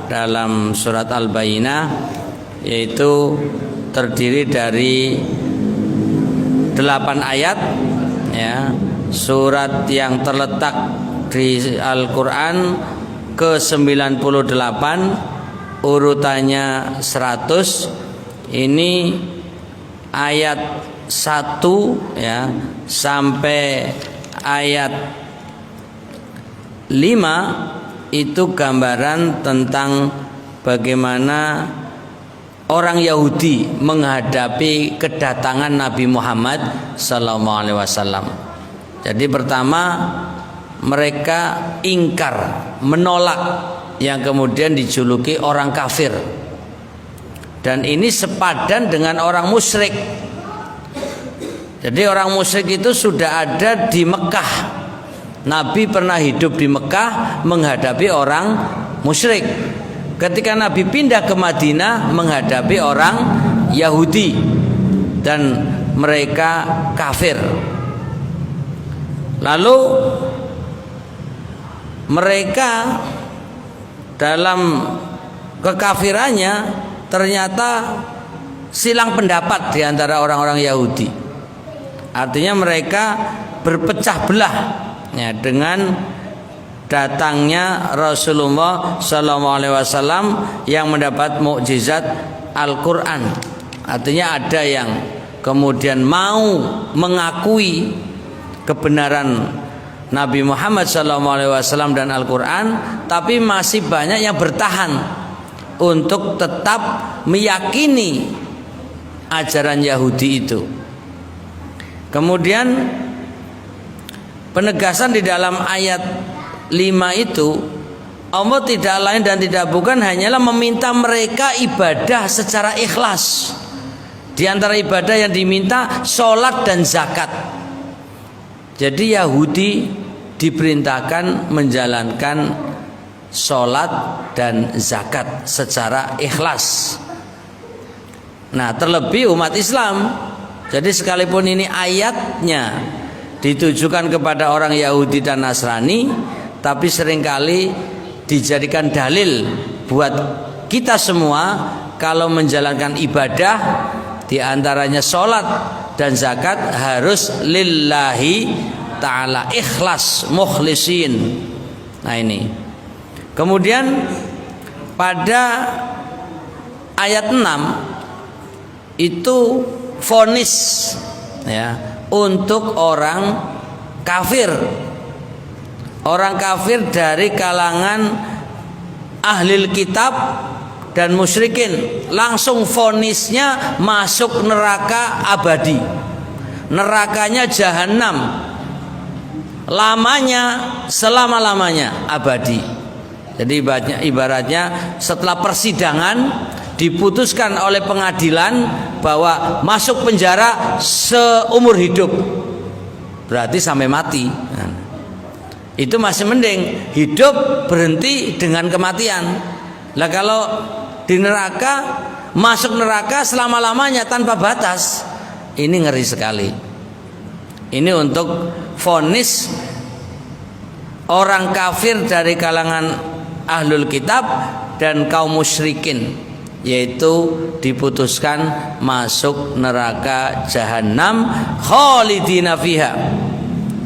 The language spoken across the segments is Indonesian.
dalam surat Al-Bayyinah, yaitu terdiri dari 8 ayat ya. Surat yang terletak di Al-Qur'an ke-98, urutannya 100. Ini ayat 1 ya sampai ayat 5 itu gambaran tentang bagaimana orang Yahudi menghadapi kedatangan Nabi Muhammad SAW. Jadi pertama mereka ingkar, menolak, yang kemudian dijuluki orang kafir. Dan ini sepadan dengan orang musyrik. Jadi orang musyrik itu sudah ada di Mekah. Nabi pernah hidup di Mekah menghadapi orang musyrik. Ketika Nabi pindah ke Madinah menghadapi orang Yahudi dan mereka kafir. Lalu mereka dalam kekafirannya ternyata silang pendapat di antara orang-orang Yahudi. Artinya mereka berpecah belah ya, dengan datangnya Rasulullah SAW yang mendapat mukjizat Al-Quran. Artinya ada yang kemudian mau mengakui kebenaran Nabi Muhammad SAW dan Al-Quran, tapi masih banyak yang bertahan untuk tetap meyakini ajaran Yahudi itu. Kemudian penegasan di dalam ayat 5 itu, Allah tidak lain dan tidak bukan hanyalah meminta mereka ibadah secara ikhlas. Di antara ibadah yang diminta sholat dan zakat. Jadi Yahudi diperintahkan menjalankan sholat dan zakat secara ikhlas. Nah, terlebih umat Islam. Jadi sekalipun ini ayatnya ditujukan kepada orang Yahudi dan Nasrani, tapi seringkali dijadikan dalil buat kita semua kalau menjalankan ibadah, diantaranya sholat dan zakat, harus lillahi ta'ala, ikhlas, mukhlisin. Nah ini. Kemudian pada ayat 6 itu vonis ya untuk orang kafir. Orang kafir dari kalangan ahlil kitab dan musyrikin, langsung vonisnya masuk neraka abadi. Nerakanya jahanam, lamanya selama-lamanya abadi. Jadi ibaratnya setelah persidangan diputuskan oleh pengadilan bahwa masuk penjara seumur hidup, berarti sampai mati. Itu masih mending, hidup berhenti dengan kematian. Lah kalau di neraka, masuk neraka selama-lamanya tanpa batas, ini ngeri sekali. Ini untuk vonis orang kafir dari kalangan ahlul kitab dan kaum musyrikin, yaitu diputuskan masuk neraka jahanam khalidina fiha,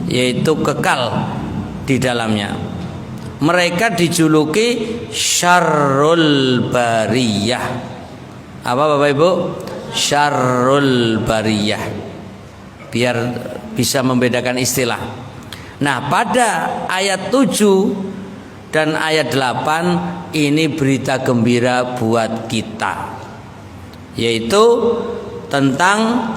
yaitu kekal di dalamnya. Mereka dijuluki syarrul bariyah. Apa Bapak Ibu? Syarrul bariyah. Biar bisa membedakan istilah. Nah, pada ayat 7 dan ayat 8 ini berita gembira buat kita, yaitu tentang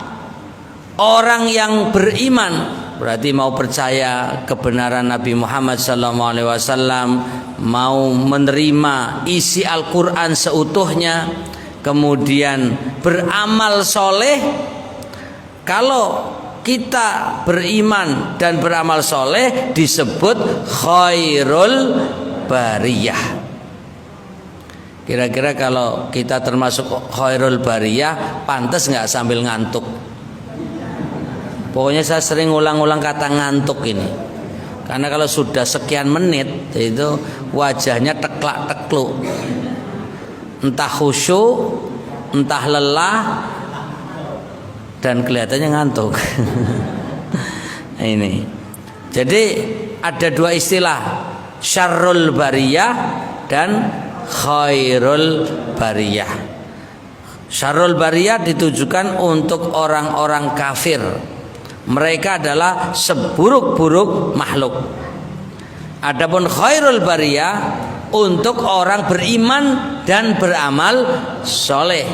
orang yang beriman, berarti mau percaya kebenaran Nabi Muhammad SAW, mau menerima isi Al-Quran seutuhnya, kemudian beramal soleh. Kalau kita beriman dan beramal soleh disebut khairul bariyah. Kira-kira kalau kita termasuk khairul bariyah, pantas nggak sambil ngantuk? Pokoknya saya sering ulang-ulang kata ngantuk ini, karena kalau sudah sekian menit itu wajahnya teklak-tekluk. entah khusyuk, entah lelah, dan kelihatannya ngantuk. Ini. Jadi ada dua istilah, syarrul bariyah dan khairul bariyah. Syarrul bariyah ditujukan untuk orang-orang kafir. Mereka adalah seburuk-buruk makhluk. Adapun khairul bariyah untuk orang beriman dan beramal soleh,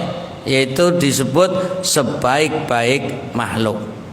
yaitu disebut sebaik-baik makhluk.